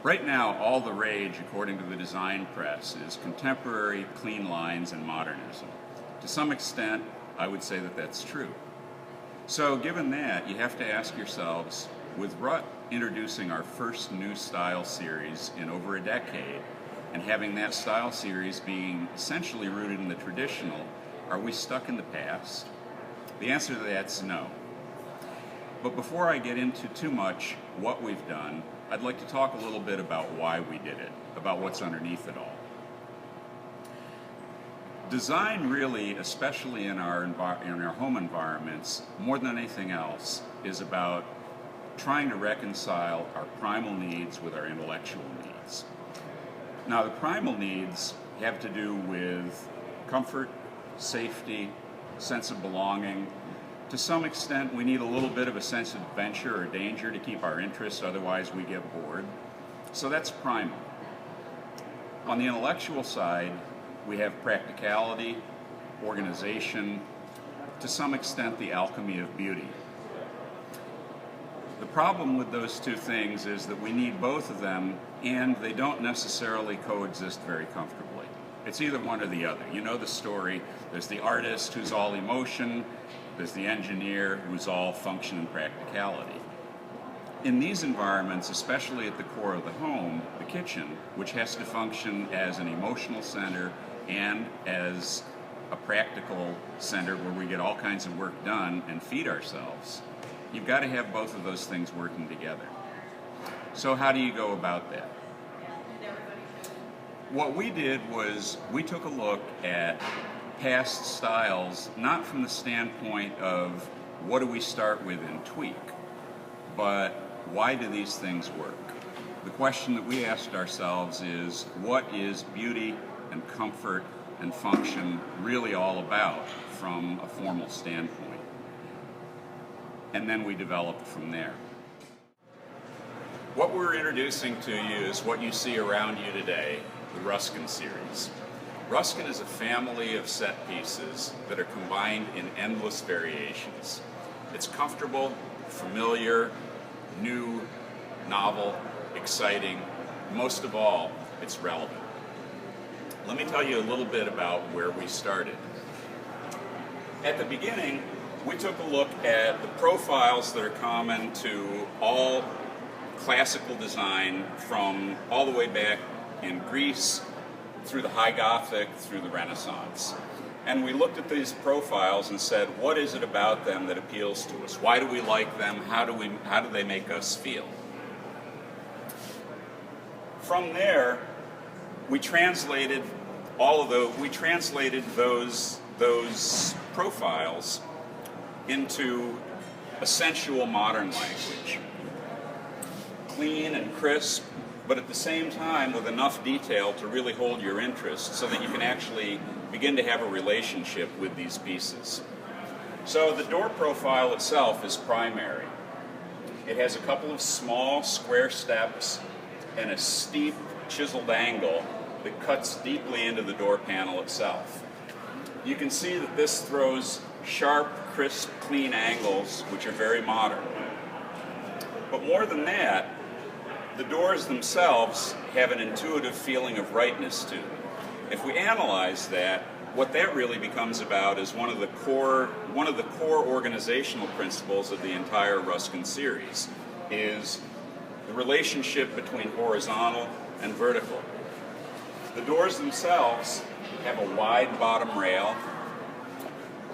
Right now, all the rage, according to the design press, is contemporary, clean lines, and modernism. To some extent, I would say that that's true. So given that, you have to ask yourselves, with Rutt introducing our first new style series in over a decade, and having that style series being essentially rooted in the traditional, are we stuck in the past? The answer to that's no. But before I get into too much what we've done, I'd like to talk a little bit about why we did it, about what's underneath it all. Design really, especially in our home environments, more than anything else, is about trying to reconcile our primal needs with our intellectual needs. Now, the primal needs have to do with comfort, safety, sense of belonging. To some extent, we need a little bit of a sense of adventure or danger to keep our interest, otherwise we get bored. So that's primal. On the intellectual side, we have practicality, organization, to some extent the alchemy of beauty. The problem with those two things is that we need both of them, and they don't necessarily coexist very comfortably. It's either one or the other. You know the story. There's the artist who's all emotion, there's the engineer who's all function and practicality. In these environments, especially at the core of the home, the kitchen, which has to function as an emotional center and as a practical center where we get all kinds of work done and feed ourselves, you've got to have both of those things working together. So how do you go about that? What we did was we took a look at past styles, not from the standpoint of what do we start with and tweak, but why do these things work? The question that we asked ourselves is, what is beauty and comfort and function really all about from a formal standpoint? And then we developed from there. What we're introducing to you is what you see around you today, the Ruskin Series. Ruskin is a family of set pieces that are combined in endless variations. It's comfortable, familiar, new, novel, exciting. Most of all, it's relevant. Let me tell you a little bit about where we started. At the beginning, we took a look at the profiles that are common to all classical design from all the way back in Greece, through the High Gothic, through the Renaissance. And we looked at these profiles and said, what is it about them that appeals to us? Why do we like them? How do they make us feel? From there, we translated those profiles into a sensual modern language. Clean and crisp, but at the same time with enough detail to really hold your interest so that you can actually begin to have a relationship with these pieces. So the door profile itself is primary. It has a couple of small square steps and a steep chiseled angle that cuts deeply into the door panel itself. You can see that this throws sharp, crisp, clean angles, which are very modern. But more than that, the doors themselves have an intuitive feeling of rightness to them. If we analyze that, what that really becomes about is one of the core organizational principles of the entire Ruskin series is the relationship between horizontal and vertical. The doors themselves have a wide bottom rail,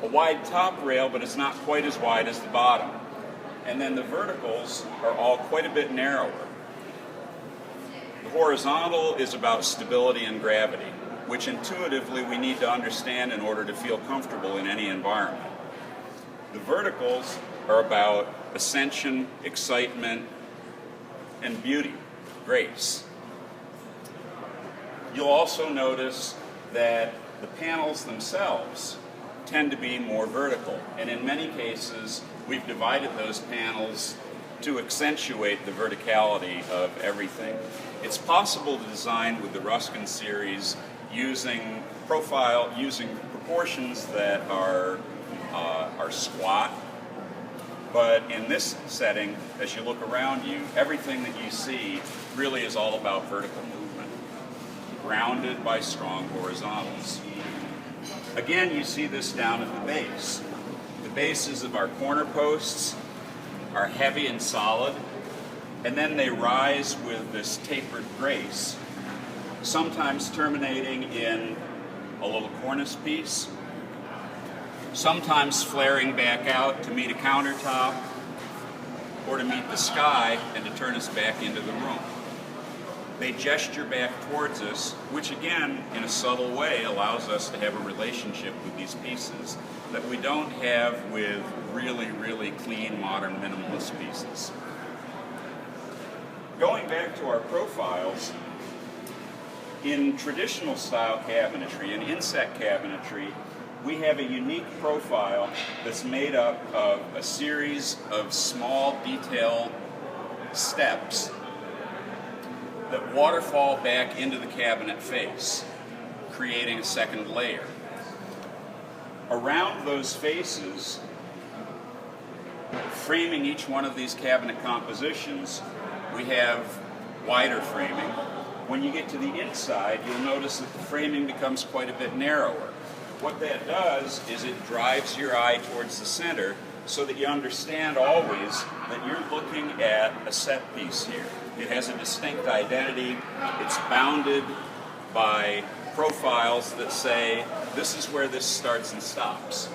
a wide top rail, but it's not quite as wide as the bottom. And then the verticals are all quite a bit narrower. The horizontal is about stability and gravity, which intuitively we need to understand in order to feel comfortable in any environment. The verticals are about ascension, excitement, and beauty, grace. You'll also notice that the panels themselves tend to be more vertical, and in many cases we've divided those panels to accentuate the verticality of everything. It's possible to design with the Ruskin series using proportions that are squat, But in this setting, as you look around you, everything that you see really is all about vertical movement, grounded by strong horizontals. Again, you see this down at the base. The bases of our corner posts are heavy and solid, and then they rise with this tapered grace, sometimes terminating in a little cornice piece, sometimes flaring back out to meet a countertop or to meet the sky and to turn us back into the room. They gesture back towards us, which again, in a subtle way, allows us to have a relationship with these pieces that we don't have with really, really clean, modern, minimalist pieces. Going back to our profiles, in traditional style cabinetry, in inset cabinetry, we have a unique profile that's made up of a series of small detail steps that waterfall back into the cabinet face, creating a second layer. Around those faces, framing each one of these cabinet compositions, we have wider framing. When you get to the inside, you'll notice that the framing becomes quite a bit narrower. What that does is it drives your eye towards the center so that you understand always that you're looking at a set piece here. It has a distinct identity. It's bounded by profiles that say, this is where this starts and stops.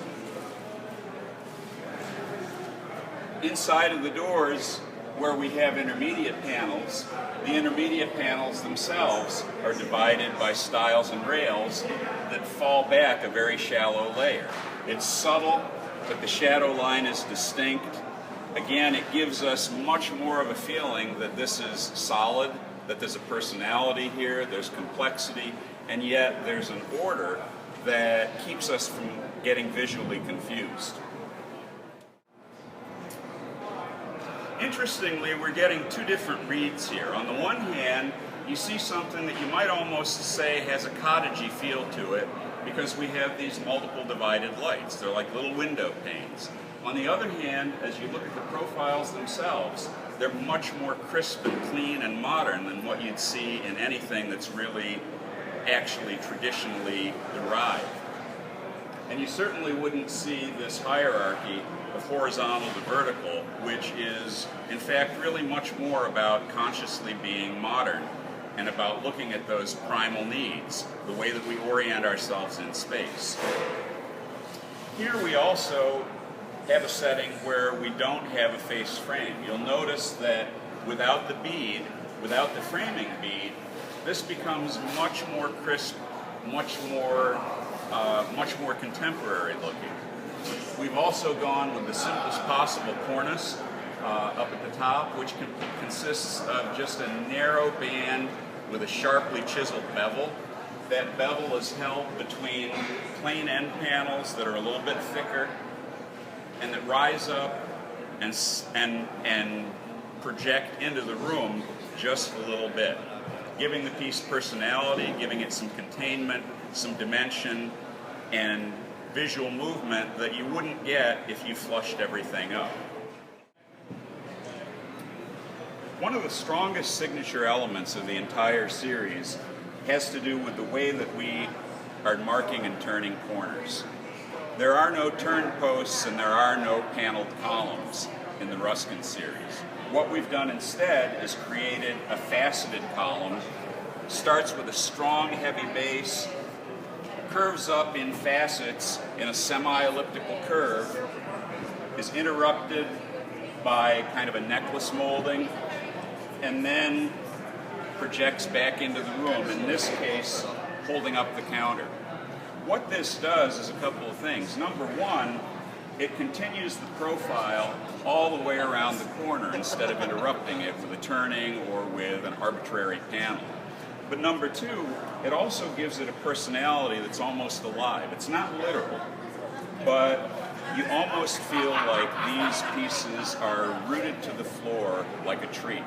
Inside of the doors, where we have intermediate panels, the intermediate panels themselves are divided by stiles and rails that fall back a very shallow layer. It's subtle, but the shadow line is distinct. Again, it gives us much more of a feeling that this is solid, that there's a personality here, there's complexity, and yet there's an order that keeps us from getting visually confused. Interestingly, we're getting two different reads here. On the one hand, you see something that you might almost say has a cottagey feel to it because we have these multiple divided lights. They're like little window panes. On the other hand, as you look at the profiles themselves, they're much more crisp and clean and modern than what you'd see in anything that's really actually traditionally derived. And you certainly wouldn't see this hierarchy of horizontal to vertical, which is in fact really much more about consciously being modern and about looking at those primal needs, the way that we orient ourselves in space. Here we also have a setting where we don't have a face frame. You'll notice that without the bead, without the framing bead, this becomes much more crisp, much more contemporary looking. We've also gone with the simplest possible cornice up at the top, which consists of just a narrow band with a sharply chiseled bevel. That bevel is held between plain end panels that are a little bit thicker and that rise up and project into the room just a little bit, giving the piece personality, giving it some containment, some dimension, and visual movement that you wouldn't get if you flushed everything up. One of the strongest signature elements of the entire series has to do with the way that we are marking and turning corners. There are no turn posts and there are no paneled columns in the Ruskin series. What we've done instead is created a faceted column, starts with a strong heavy base, curves up in facets in a semi-elliptical curve, is interrupted by kind of a necklace molding, and then projects back into the room, in this case, holding up the counter. What this does is a couple of things. Number one, it continues the profile all the way around the corner instead of interrupting it with a turning or with an arbitrary panel. But number two, it also gives it a personality that's almost alive. It's not literal, but you almost feel like these pieces are rooted to the floor like a tree.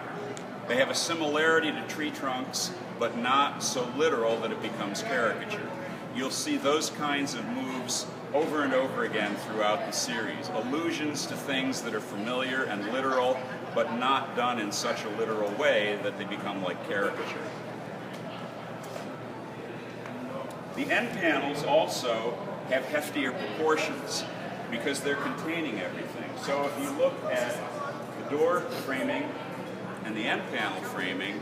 They have a similarity to tree trunks, but not so literal that it becomes caricature. you'll see those kinds of moves over and over again throughout the series. Allusions to things that are familiar and literal, but not done in such a literal way that they become like caricature. The end panels also have heftier proportions because they're containing everything. So if you look at the door framing and the end panel framing,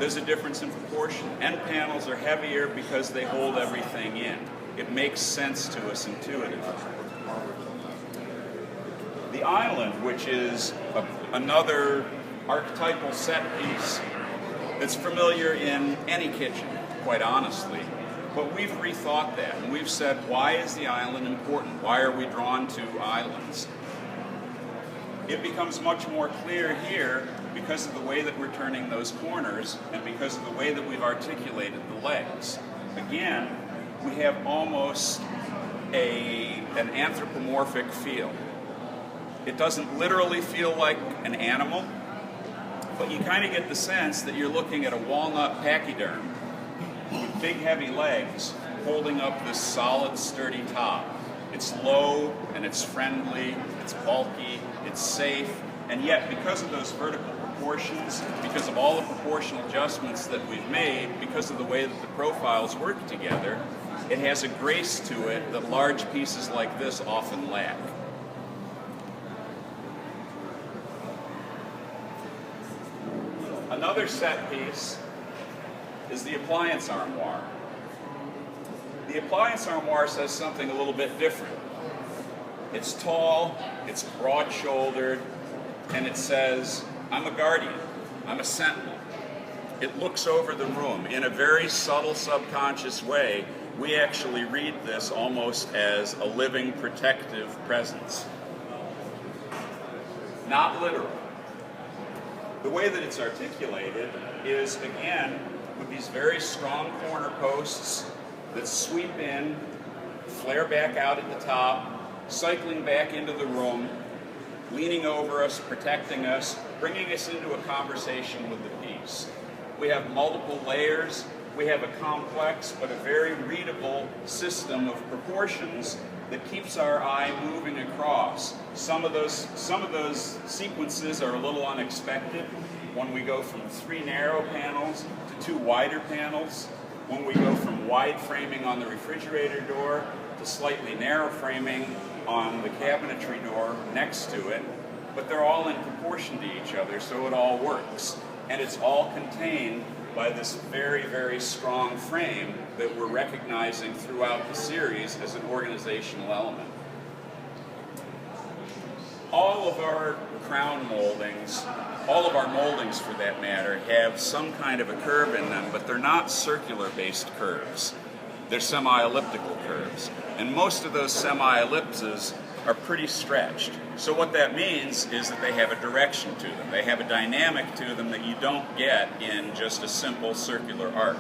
there's a difference in proportion. End panels are heavier because they hold everything in. It makes sense to us intuitively. The island, which is another archetypal set piece that's familiar in any kitchen, quite honestly, but we've rethought that, and we've said, why is the island important? Why are we drawn to islands? It becomes much more clear here because of the way that we're turning those corners and because of the way that we've articulated the legs. Again, we have almost an anthropomorphic feel. It doesn't literally feel like an animal, but you kind of get the sense that you're looking at a walnut pachyderm with big heavy legs holding up this solid sturdy top. It's low and it's friendly, it's bulky, it's safe, and yet because of those vertical proportions, because of all the proportional adjustments that we've made, because of the way that the profiles work together, it has a grace to it that large pieces like this often lack. Another set piece is the appliance armoire. The appliance armoire says something a little bit different. It's tall, it's broad-shouldered, and it says, I'm a guardian, I'm a sentinel. It looks over the room. In a very subtle, subconscious way, we actually read this almost as a living, protective presence. Not literal. The way that it's articulated is, again, with these very strong corner posts that sweep in, flare back out at the top, cycling back into the room, leaning over us, protecting us, bringing us into a conversation with the piece. We have multiple layers. We have a complex but a very readable system of proportions that keeps our eye moving across. Some of those sequences are a little unexpected when we go from 3 narrow panels to 2 wider panels, when we go from wide framing on the refrigerator door to slightly narrow framing on the cabinetry door next to it, but they're all in proportion to each other, so it all works. And it's all contained by this very, very strong frame that we're recognizing throughout the series as an organizational element. All of our crown moldings, all of our moldings for that matter, have some kind of a curve in them, but they're not circular-based curves. They're semi-elliptical curves. And most of those semi-ellipses are pretty stretched. So what that means is that they have a direction to them. They have a dynamic to them that you don't get in just a simple circular arc.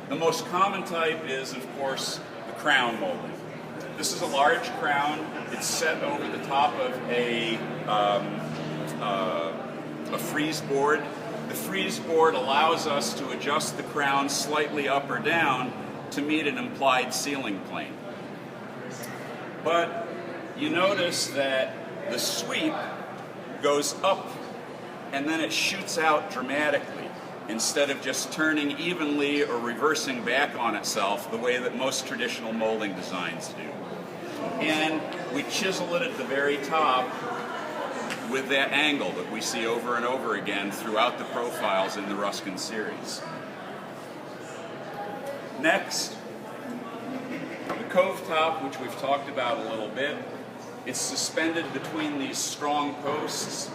The most common type is, of course, the crown molding. This is a large crown. It's set over the top of a frieze board. The frieze board allows us to adjust the crown slightly up or down to meet an implied ceiling plane. But you notice that the sweep goes up and then it shoots out dramatically instead of just turning evenly or reversing back on itself the way that most traditional molding designs do. And we chisel it at the very top with that angle that we see over and over again throughout the profiles in the Ruskin series. Next, the cove top, which we've talked about a little bit. It's suspended between these strong posts.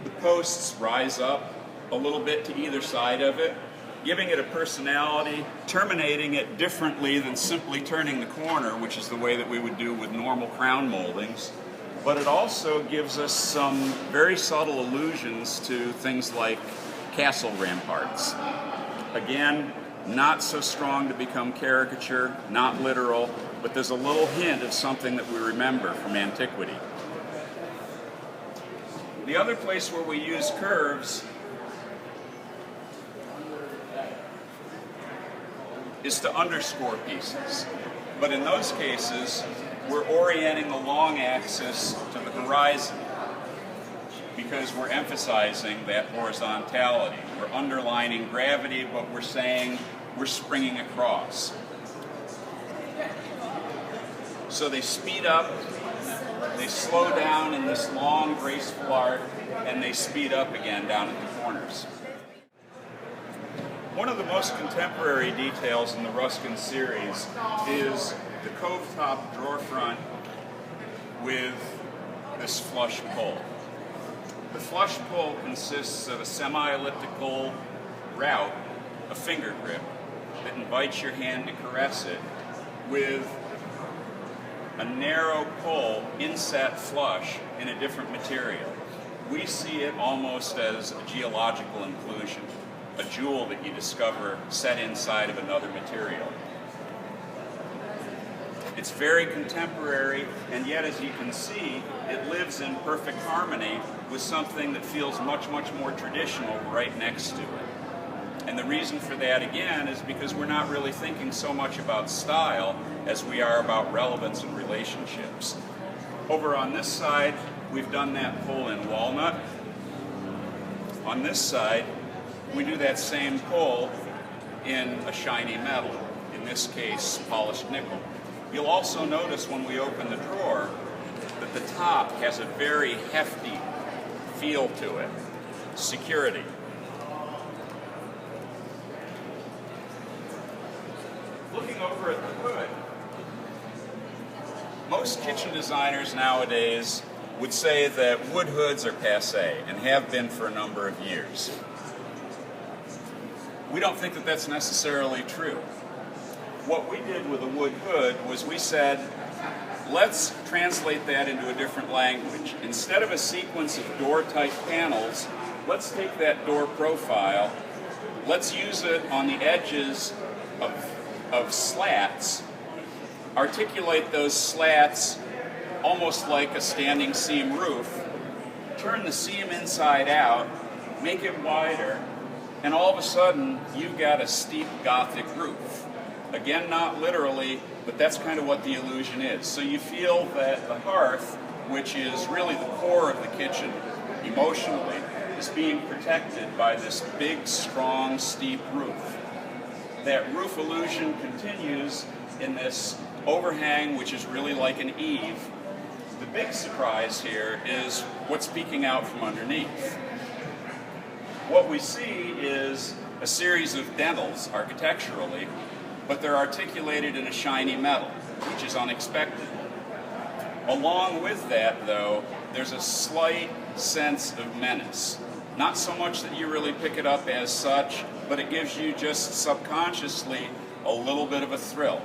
The posts rise up a little bit to either side of it, giving it a personality, terminating it differently than simply turning the corner, which is the way that we would do with normal crown moldings. But it also gives us some very subtle allusions to things like castle ramparts. Again, not so strong to become caricature, not literal, but there's a little hint of something that we remember from antiquity. The other place where we use curves is to underscore pieces. But in those cases, we're orienting the long axis to the horizon because we're emphasizing that horizontality. We're underlining gravity, but we're saying we're springing across. So they speed up, they slow down in this long, graceful arc, and they speed up again down at the corners. One of the most contemporary details in the Ruskin series is the cove-top drawer front with this flush pull. The flush pull consists of a semi-elliptical route, a finger grip, that invites your hand to caress it with a narrow pull inset flush in a different material. We see it almost as a geological inclusion, a jewel that you discover set inside of another material. It's very contemporary, and yet, as you can see, it lives in perfect harmony with something that feels much, much more traditional right next to it. And the reason for that, again, is because we're not really thinking so much about style as we are about relevance and relationships. Over on this side, we've done that pull in walnut. On this side, we do that same pull in a shiny metal, in this case, polished nickel. You'll also notice when we open the drawer that the top has a very hefty feel to it, security. Looking over at the hood, most kitchen designers nowadays would say that wood hoods are passé and have been for a number of years. We don't think that that's necessarily true. What we did with a wood hood was we said, let's translate that into a different language. Instead of a sequence of door-type panels, let's take that door profile, let's use it on the edges of slats, articulate those slats almost like a standing seam roof, turn the seam inside out, make it wider, and all of a sudden you've got a steep Gothic roof. Again, not literally, but that's kind of what the illusion is. So you feel that the hearth, which is really the core of the kitchen emotionally, is being protected by this big, strong, steep roof. That roof illusion continues in this overhang, which is really like an eave. The big surprise here is what's peeking out from underneath. What we see is a series of dentils architecturally, but they're articulated in a shiny metal, which is unexpected. Along with that, though, there's a slight sense of menace. Not so much that you really pick it up as such, but it gives you just subconsciously a little bit of a thrill.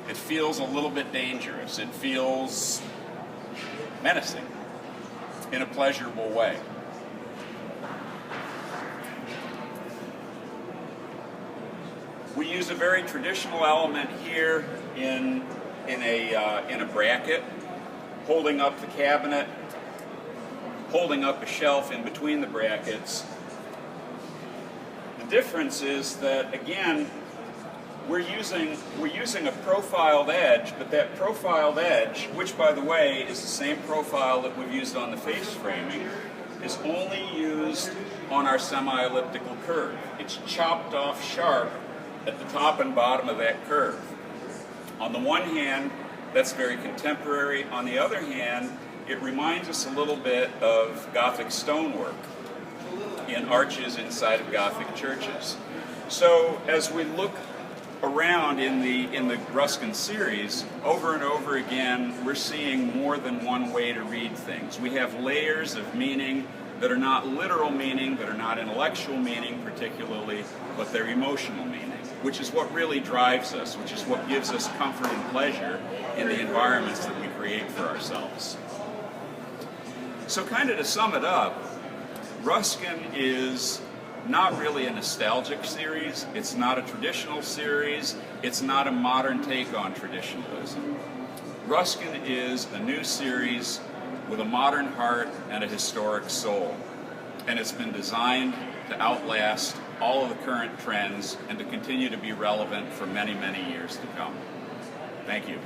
It feels a little bit dangerous. It feels menacing in a pleasurable way. We use a very traditional element here in a bracket, holding up the cabinet, holding up a shelf in between the brackets. The difference is that, again, we're using a profiled edge, but that profiled edge, which by the way is the same profile that we've used on the face framing, is only used on our semi-elliptical curve. It's chopped off sharp at the top and bottom of that curve. On the one hand, that's very contemporary. On the other hand, it reminds us a little bit of Gothic stonework in arches inside of Gothic churches. So as we look around in the Ruskin series, over and over again, we're seeing more than one way to read things. We have layers of meaning that are not literal meaning, that are not intellectual meaning particularly, but they're emotional meaning, which is what really drives us, which is what gives us comfort and pleasure in the environments that we create for ourselves. So kind of to sum it up, Ruskin is not really a nostalgic series, it's not a traditional series, it's not a modern take on traditionalism. Ruskin is a new series with a modern heart and a historic soul, and it's been designed to outlast all of the current trends and to continue to be relevant for many, many years to come. Thank you.